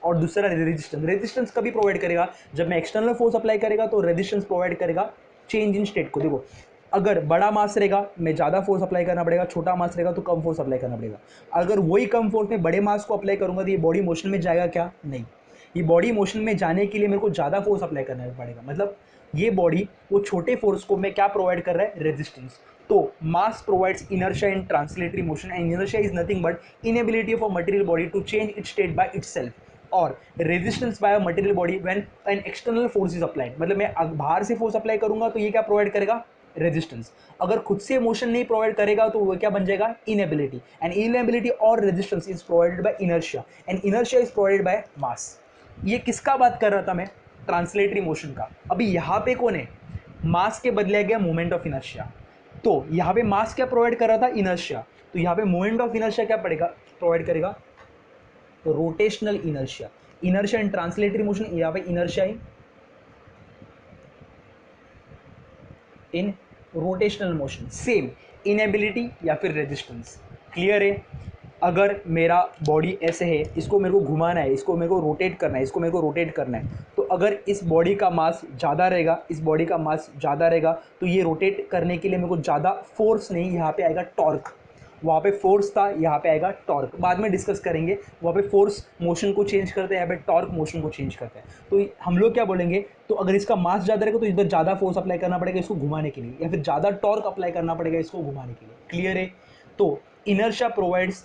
और दूसरा रेजिस्टेंस। रेजिस्टेंस कभी प्रोवाइड करेगा? जब मैं एक्सटर्नल फोर्स अप्लाई करेगा तो रेजिस्टेंस प्रोवाइड करेगा चेंज इन स्टेट को। देखो, अगर बड़ा मास रहेगा मैं ज़्यादा फोर्स अप्लाई करना पड़ेगा, छोटा मास रहेगा तो कम फोर्स अप्लाई करना पड़ेगा। अगर वही कम फोर्स में बड़े मास को अप्लाई करूँगा तो ये बॉडी मोशन में जाएगा क्या? नहीं। ये बॉडी मोशन में जाने के लिए मेरे को ज़्यादा फोर्स अप्लाई करना पड़ेगा। मतलब ये बॉडी वो छोटे फोर्स को मैं क्या प्रोवाइड कर रहा है? रेजिस्टेंस। तो mass provides inertia in translatory motion, and inertia is nothing but inability of a material body to change its state by itself, और resistance by a material body when an external force is applied। मतलब मैं बाहर से force apply करूंगा तो ये क्या provide करेगा? रेजिस्टेंस। अगर खुद से मोशन नहीं प्रोवाइड करेगा तो वो क्या बन जाएगा? इनएबिलिटी। एंड इनएबिलिटी और resistance is provided by inertia, and inertia is provided by mass. ये किसका बात कर रहा था मैं? ट्रांसलेटरी मोशन का। अभी यहाँ पे कौन है, मास के बदले गया मोमेंट ऑफ इनर्शिया। तो यहाँ पे मास क्या प्रोवाइड कर रहा था, इनर्शिया, तो यहाँ पे मोमेंट ऑफ इनर्शिया क्या पड़ेगा, प्रोवाइड करेगा, rotational inertia. Inertia in translatory motion, यहाँ पे inertia in rotational motion, same inability या फिर रेजिस्टेंस। क्लियर है। अगर मेरा बॉडी ऐसे है, इसको मेरे को घुमाना है, इसको मेरे को रोटेट करना है, इसको मेरे को रोटेट करना है, तो अगर इस बॉडी का मास ज़्यादा रहेगा, इस बॉडी का मास ज़्यादा रहेगा, तो ये रोटेट करने के लिए मेरे को ज़्यादा फोर्स नहीं, यहाँ पे आएगा टॉर्क। वहाँ पे फोर्स था, यहाँ पे आएगा टॉर्क, बाद में डिस्कस करेंगे। वहाँ पे फोर्स मोशन को चेंज करते हैं, यहाँ पे टॉर्क मोशन को चेंज करते हैं। तो हम लोग क्या बोलेंगे, तो अगर इसका मास ज़्यादा रहेगा तो इधर ज़्यादा फोर्स अप्लाई करना पड़ेगा इसको घुमाने के लिए, या फिर ज़्यादा टॉर्क अप्लाई करना पड़ेगा इसको घुमाने के लिए। क्लियर है। तो inertia provides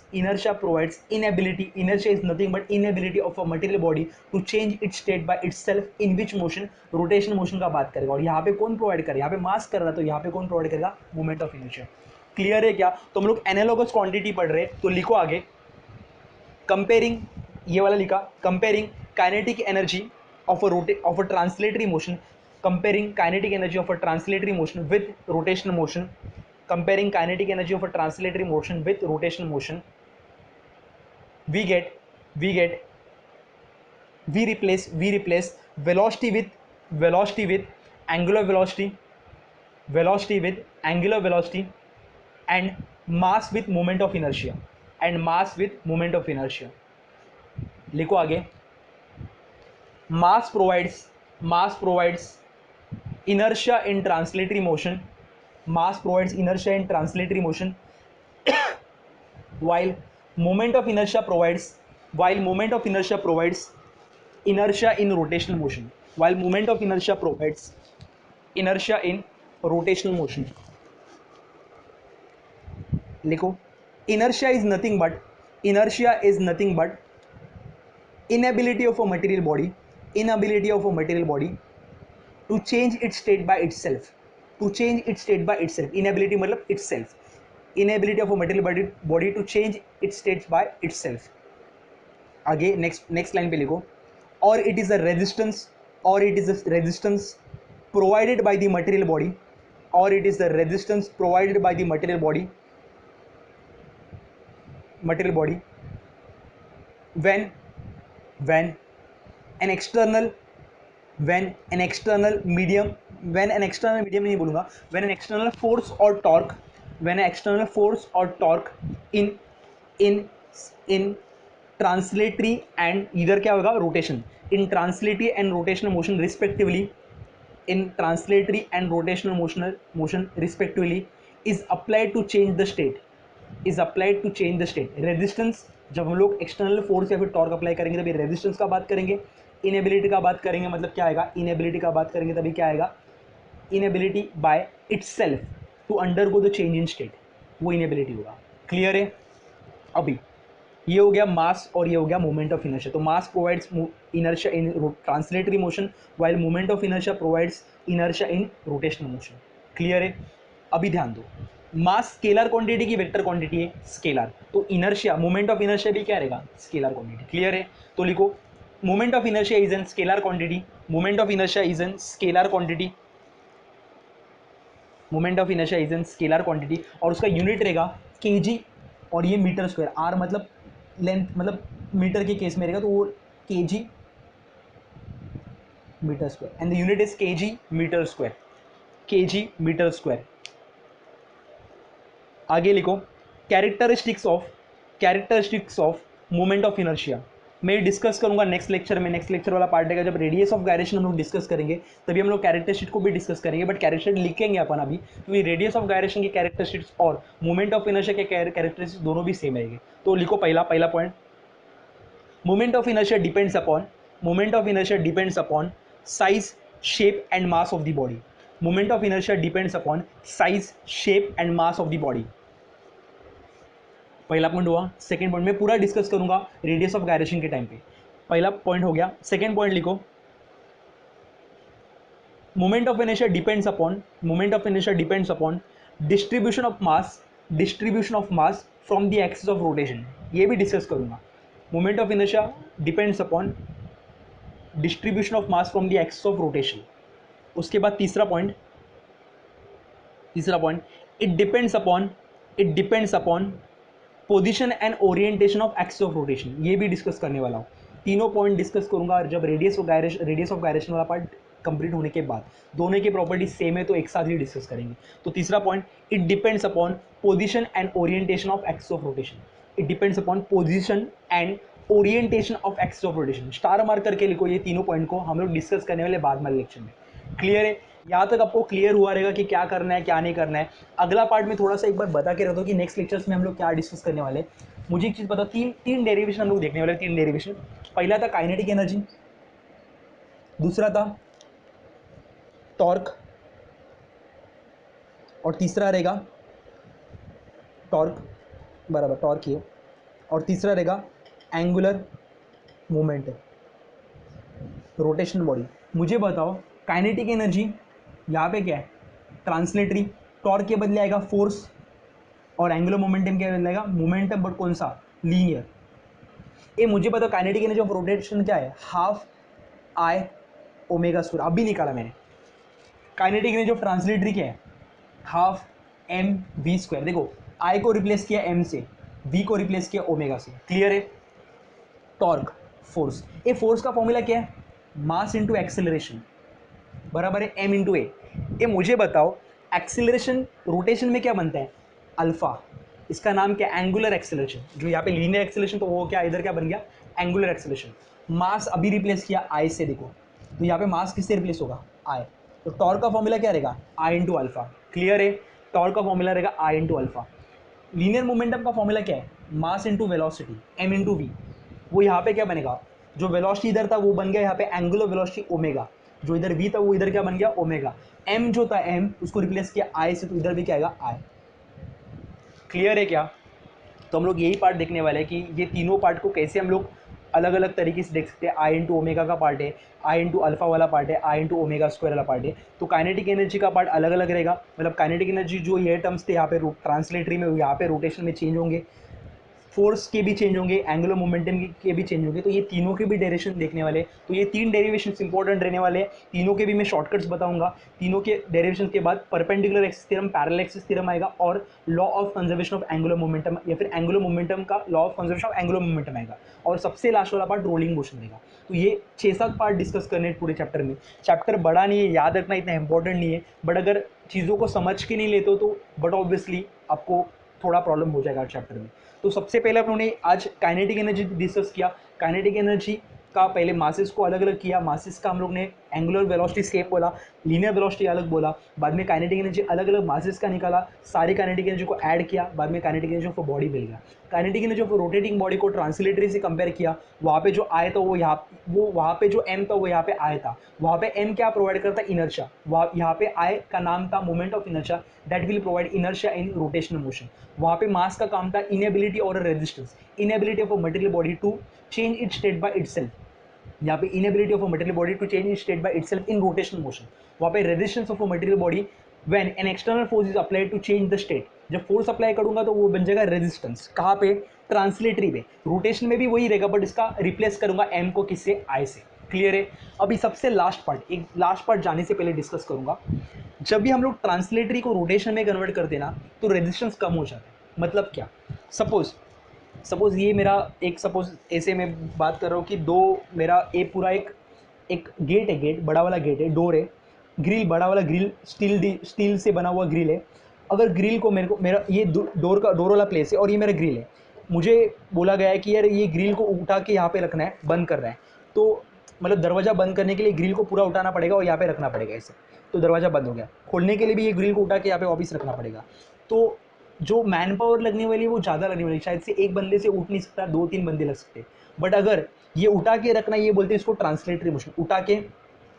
inability. Inertia is nothing but inability of a material body to change its state by itself, in which motion, rotation motion का बात करेगा। और यहाँ पे कौन प्रोवाइड करेगा, यहाँ पे मास कर रहा है, तो यहाँ पे कौन प्रोवाइड करेगा, मोमेंट ऑफ इनर्शिया। क्लियर है क्या। तो हम लोग एनालॉगस क्वांटिटी पढ़ रहे हैं, तो लिखो आगे, कंपेयरिंग, ये वाला लिखा, comparing kinetic energy of a translatory motion, comparing kinetic energy of a translatory motion with rotational motion, comparing kinetic energy of a translatory motion with rotational motion, we replace velocity with angular velocity and mass with moment of inertia, लिखो आगे, mass provides inertia in translatory motion, while moment of inertia provides inertia in rotational motion, लिखो, inertia is nothing but inability of a material body to change its state by itself, inability मतलब itself, inability of a material body to change its state by itself। आगे next line पे लिखो, or it is a resistance provided by the material body, when an external medium नहीं बोलूँगा, when an external force or torque in translatory and इधर क्या होगा, rotation, in translatory and rotational motion respectively is applied to change the state, resistance, जब हम लोग external force या फिर टॉर्क अप्लाई करेंगे तभी रेजिस्टेंस का बात करेंगे। इनएबिलिटी का बात करेंगे मतलब क्या आएगा, इनएबिलिटी का बात करेंगे तभी क्या आएगा, inability by itself to undergo the change in state, वो इनएबिलिटी होगा। क्लियर है। अभी ये हो गया मास और ये हो गया मोमेंट ऑफ इनर्शिया। तो mass provides inertia in translatory motion, while moment of inertia provides inertia in rotational motion. Clear है। अभी ध्यान दो, मास स्केलर क्वांटिटी की वेक्टर क्वांटिटी है, स्केलर, तो इनर्शिया, मोमेंट ऑफ इनर्शिया भी क्या रहेगा, स्केलर क्वांटिटी। क्लियर है। तो लिखो, moment of inertia is an scalar quantity, moment of inertia is an scalar quantity, और उसका यूनिट रहेगा केजी, और ये मीटर स्क्वायर, आर मतलब लेंथ, मतलब मीटर के केस में रहेगा तो वो kg metre square, and the unit is kg metre square. आगे लिखो, characteristics of moment of inertia मैं डिस्कस करूंगा नेक्स्ट लेक्चर में। नेक्स्ट लेक्चर वाला पार्ट है जब रेडियस ऑफ गायरेशन हम लोग डिस्कस करेंगे, तभी हम लोग कैरेक्टरिस्टिक्स को भी डिस्कस करेंगे, बट कैरेक्टरिस्टिक्स लिखेंगे अपन अभी, क्योंकि रेडियस ऑफ गायरेशन के कैरेक्टरिस्टिक्स और मोमेंट ऑफ इनर्शिया के कैरेक्टरिस्टिक्स दोनों भी सेम रहेंगे। तो लिखो पहला point, moment of inertia depends upon size, shape and mass of the body. Moment of inertia depends upon size, shape and mass of the body. पहला point हुआ। Second point में पूरा डिस्कस करूंगा रेडियस ऑफ गायरेशन के time पे। पहला point हो गया। सेकंड पॉइंट लिखो, moment of inertia depends upon distribution of mass from the axis of rotation. ये भी डिस्कस करूंगा। Moment of inertia depends upon distribution of mass from the axis of rotation. उसके बाद तीसरा point, it depends upon position and orientation of axis of rotation. ये भी discuss करने वाला हूँ। तीनों पॉइंट डिस्कस करूंगा जब रेडियस ऑफ गायरेशन वाला पार्ट कंप्लीट होने के बाद। दोनों की प्रॉपर्टी सेम है तो एक साथ ही डिस्कस करेंगे। तो तीसरा point, it depends upon position and orientation of axis of rotation. It depends upon position and orientation of axis of rotation. Star mark करके लिखो ये तीनों पॉइंट को, हम लोग डिस्कस करने वाले बाद वाले लेक्चर में। क्लियर है? यहाँ तक आपको क्लियर हुआ रहेगा कि क्या करना है क्या नहीं करना है। अगला पार्ट में थोड़ा सा एक बार बता के रख दो कि नेक्स्ट लेक्चर्स में हम लोग क्या डिस्कस करने वाले हैं। मुझे एक चीज़ पता, तीन डेरिवेशन हम लोग देखने वाले, तीन डेरिवेशन। पहला था काइनेटिक एनर्जी, दूसरा था टॉर्क, और तीसरा रहेगा टॉर्क, बराबर टॉर्क ये, और तीसरा रहेगा एंगुलर मोमेंट, रोटेशन बॉडी। मुझे बताओ काइनेटिक एनर्जी यहाँ पे क्या है? ट्रांसलेटरी। टॉर्क के बदले आएगा फोर्स, और एंगुलर मोमेंटम के बदले आएगा मोमेंटम, बट कौन सा? लीनियर। ये मुझे बताओ काइनेटिक एनर्जी ऑफ रोटेशन क्या है? हाफ आई ओमेगा स्क्वायर, अभी निकाला मैंने। काइनेटिक एनर्जी ऑफ ट्रांसलेटरी क्या है? Half M V square. देखो आई को रिप्लेस किया एम से, वी को रिप्लेस किया ओमेगा से। क्लियर है? Torque, force. ये फोर्स का फॉर्मूला क्या है? मास इंटू एक्सेलरेशन बराबर है एम इंटू ए। ये मुझे बताओ एक्सेलरेशन रोटेशन में क्या बनता है? अल्फा। इसका नाम क्या? Angular acceleration. जो यहाँ पे लीनियर एक्सेलरेशन, तो वो क्या इधर क्या बन गया? Angular acceleration. मास अभी रिप्लेस किया आई से, देखो तो यहाँ पे मास किससे रिप्लेस होगा? आई। तो टॉर्क का फॉर्मूला क्या रहेगा? I into alpha. क्लियर है? टॉर्क का फॉर्मूला रहेगा I into alpha. Linear momentum का फॉर्मूला क्या है? Mass into velocity, M into V. वो यहाँ पे क्या बनेगा? जो वेलोसिटी इधर था वो बन गया यहाँ पे एंगुलर वेलोसिटी ओमेगा, जो इधर वी था वो इधर क्या बन गया? ओमेगा। एम जो था एम, उसको रिप्लेस किया आई से, तो इधर भी क्या आएगा? आई। क्लियर है क्या? तो हम लोग यही पार्ट देखने वाले हैं कि ये तीनों पार्ट को कैसे हम लोग अलग अलग तरीके से देख सकते हैं। आई इंटू ओमेगा का पार्ट है, आई इंटू अल्फा वाला पार्ट है, आई इंटू ओमेगा स्क्वायर वाला पार्ट है। तो काइनेटिक एनर्जी का पार्ट अलग अलग रहेगा। मतलब काइनेटिक एनर्जी जो ये टर्म्स थे यहाँ पे ट्रांसलेटरी में, यहाँ पे रोटेशन में चेंज होंगे, फोर्स के भी चेंज होंगे, एंगुलर मोमेंटम के भी चेंज होंगे। तो ये तीनों के भी डेरिवेशन देखने वाले। तो ये तीन डेरिवेशंस इंपॉर्टेंट रहने वाले हैं। तीनों के भी मैं शॉर्टकट्स बताऊंगा। तीनों के डेरिवेशन के बाद perpendicular axis theorem, parallel axis theorem आएगा, और law of conservation of angular momentum, या फिर एंगुलर मोमेंटम का law of conservation of angular momentum आएगा, और सबसे लास्ट वाला पार्ट रोलिंग मोशन रहेगा। तो ये 6-7 पार्ट डिस्कस करने हैं पूरे चैप्टर में। चैप्टर बड़ा नहीं है, याद रखना इतना इंपॉर्टेंट नहीं है, बट अगर चीज़ों को समझ के नहीं लेते हो तो बट ऑब्वियसली आपको थोड़ा प्रॉब्लम हो जाएगा चैप्टर में। तो सबसे पहले हम लोगों ने आज काइनेटिक एनर्जी डिस्कस किया। काइनेटिक एनर्जी का पहले मासेस को अलग अलग किया। मासेस का हम लोग ने एंगुलर वेलोसिटी स्केप बोला, लीनियर वेलोसिटी अलग बोला, बाद में काइनेटिक एनर्जी अलग अलग मासेस का निकाला, सारी काइनेटिक एनर्जी को ऐड किया, बाद में काइनेटिक एनर्जी ऑफ बॉडी मिल गया। Kinetic energy of rotating body को ट्रांसलेटरी से कंपेयर किया। वहाँ पे जो आए था वो वहाँ पे जो एम था वो यहाँ पे आया था। वहाँ पे एम क्या प्रोवाइड करता है? इनर्शिया। वहाँ यहाँ पे आई का नाम था moment of inertia, that will provide inertia in rotational motion. वहाँ पे मास का काम था इनएबिलिटी और resistance, inability of a material body to change it state by itself. यहाँ पे inability of a material body to change it state by itself in rotational motion. वहाँ पे resistance of a material body when an external force is applied to change the state. जब force apply करूंगा तो वो बन जाएगा resistance. कहाँ पे? ट्रांसलेटरी पे। रोटेशन में भी वही रहेगा, बट इसका रिप्लेस करूंगा एम को किससे? आई से। क्लियर है? अभी सबसे लास्ट पार्ट, एक लास्ट पार्ट जाने से पहले डिस्कस करूंगा। जब भी हम लोग ट्रांसलेटरी को रोटेशन में कन्वर्ट करते ना, तो रेजिस्टेंस कम हो जाता है। मतलब क्या? सपोज ये मेरा एक, सपोज ऐसे मैं बात कर रहा हूँ कि दो, मेरा एक पूरा एक एक गेट है, गेट बड़ा वाला गेट है, डोर है, ग्रिल बड़ा वाला ग्रिल, स्टील से बना हुआ ग्रिल है। अगर ग्रिल को मेरा ये डोर वाला प्लेस है और ये मेरा ग्रिल है। मुझे बोला गया है कि यार ये ग्रिल को उठा के यहाँ पे रखना है, बंद करना है। तो मतलब दरवाज़ा बंद करने के लिए ग्रिल को पूरा उठाना पड़ेगा और यहाँ पे रखना पड़ेगा ऐसे, तो दरवाज़ा बंद हो गया। खोलने के लिए भी ये ग्रिल को उठा के यहाँ पे वापस रखना पड़ेगा। तो जो मैन पावर लगने वाली है वो ज़्यादा लगने वाली है। शायद से एक बंदे से उठ नहीं सकता, 2-3 बंदे लग सकते। बट अगर ये उठा के रखना, ये बोलते हैं इसको ट्रांसलेटरी मोशन, उठा के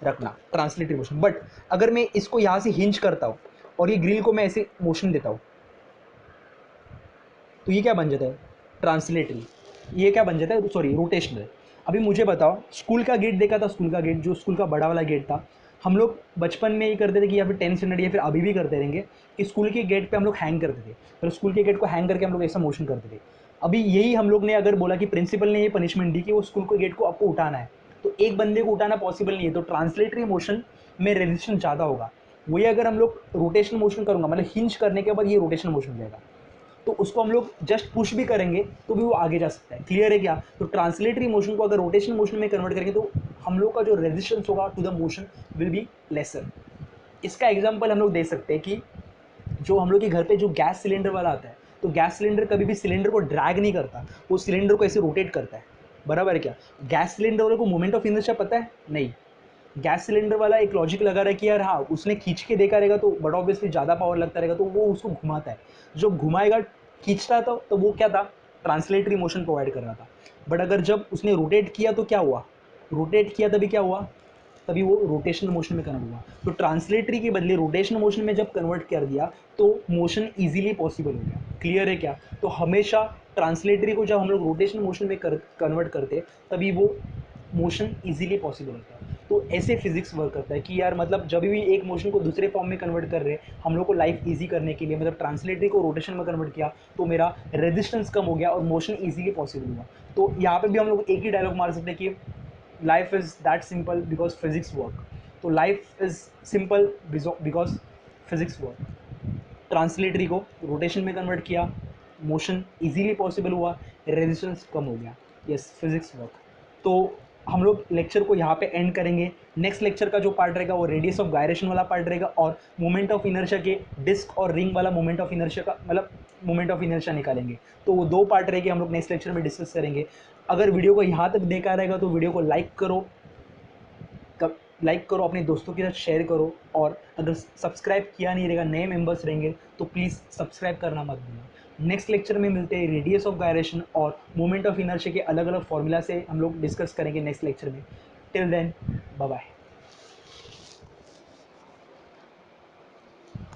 रखना, ट्रांसलेटरी मोशन। बट अगर मैं इसको यहाँ से हिंज करता हूँ और ये ग्रिल को मैं ऐसे मोशन देता हूँ, तो ये क्या बन जाता है? ट्रांसलेटरी। ये क्या बन जाता है? Sorry, rotational. अभी मुझे बताओ, स्कूल का गेट देखा था? स्कूल का गेट, जो स्कूल का बड़ा वाला गेट था, हम लोग बचपन में ये करते थे कि या फिर 10th स्टैंडर्ड या फिर अभी भी करते रहेंगे कि स्कूल के गेट पे हम लोग हैंग करते थे। फिर स्कूल के गेट को हैंग करके हम लोग ऐसा मोशन करते थे। अभी यही हम लोग ने अगर बोला कि प्रिंसिपल ने ये पनिशमेंट दी कि वो स्कूल के गेट को आपको उठाना है, तो एक बंदे को उठाना पॉसिबल नहीं है, तो ट्रांसलेटरी मोशन में रेजिस्टेंस ज़्यादा होगा। वही अगर हम लोग रोटेशनल मोशन करूँगा, मतलब हिंज करने के बाद ये रोटेशनल मोशन हो जाएगा, तो उसको हम लोग जस्ट पुश भी करेंगे तो भी वो आगे जा सकता है। क्लियर है क्या? तो ट्रांसलेटरी मोशन को अगर रोटेशनल मोशन में कन्वर्ट करेंगे तो हम लोग का जो रेजिस्टेंस होगा to the motion will be lesser. इसका एग्जांपल हम लोग दे सकते हैं कि जो हम लोग के घर पे जो गैस सिलेंडर वाला आता है, तो गैस सिलेंडर कभी भी सिलेंडर को ड्रैग नहीं करता, वो सिलेंडर को ऐसे रोटेट करता है। बराबर है क्या? गैस सिलेंडर वाले को मोमेंट ऑफ इनर्शिया पता है? नहीं। गैस सिलेंडर वाला एक लॉजिक लगा रहा है कि यार हाँ, उसने खींच के देखा रहेगा तो बट ऑब्वियसली ज़्यादा पावर लगता रहेगा, तो वो उसको घुमाता है। जो घुमाएगा, खींचता था तो वो क्या था? ट्रांसलेटरी मोशन प्रोवाइड कर रहा था। बट अगर जब उसने रोटेट किया तो क्या हुआ? रोटेट किया तभी क्या हुआ? तभी वो रोटेशनल मोशन में कन्वर्ट हुआ। तो ट्रांसलेटरी के बदले रोटेशनल मोशन में जब कन्वर्ट कर दिया तो मोशन इजीली पॉसिबल हो गया। क्लियर है क्या? तो हमेशा ट्रांसलेटरी को जब हम लोग रोटेशनल मोशन में कन्वर्ट करते तभी वो मोशन इजीली पॉसिबल होता है। तो ऐसे फिजिक्स वर्क करता है कि यार मतलब जब भी एक मोशन को दूसरे फॉर्म में कन्वर्ट कर रहे हैं हम लोग को लाइफ इजी करने के लिए, मतलब ट्रांसलेटरी को रोटेशन में कन्वर्ट किया तो मेरा रेजिस्टेंस कम हो गया और मोशन इजीली पॉसिबल हुआ। तो यहाँ पे भी हम लोग एक ही डायलॉग मार सकते हैं कि life is that simple because physics work. तो life is simple because physics work. Translatory को रोटेशन में कन्वर्ट किया, मोशन इजीली पॉसिबल हुआ, रेजिस्टेंस कम हो गया। Yes, physics work. तो हम लोग लेक्चर को यहाँ पे एंड करेंगे। नेक्स्ट लेक्चर का जो पार्ट रहेगा वो रेडियस ऑफ गायरेशन वाला पार्ट रहेगा और मोमेंट ऑफ इनर्शिया के डिस्क और रिंग वाला मोमेंट ऑफ इनर्शिया का मतलब मोमेंट ऑफ इनर्शिया निकालेंगे। तो वो दो पार्ट रहेंगे, हम लोग नेक्स्ट लेक्चर में डिस्कस करेंगे। अगर वीडियो को यहाँ तक देखा रहेगा तो वीडियो को लाइक करो, अपने दोस्तों के साथ शेयर करो, और अगर सब्सक्राइब किया नहीं रहेगा, नए मेंबर्स रहेंगे तो प्लीज़ सब्सक्राइब करना मत भूलना। नेक्स्ट लेक्चर में मिलते हैं, रेडियस ऑफ गायरेशन और मोमेंट ऑफ इनर्शिया के अलग अलग फॉर्मूला से हम लोग डिस्कस करेंगे नेक्स्ट लेक्चर में। Till then, bye bye.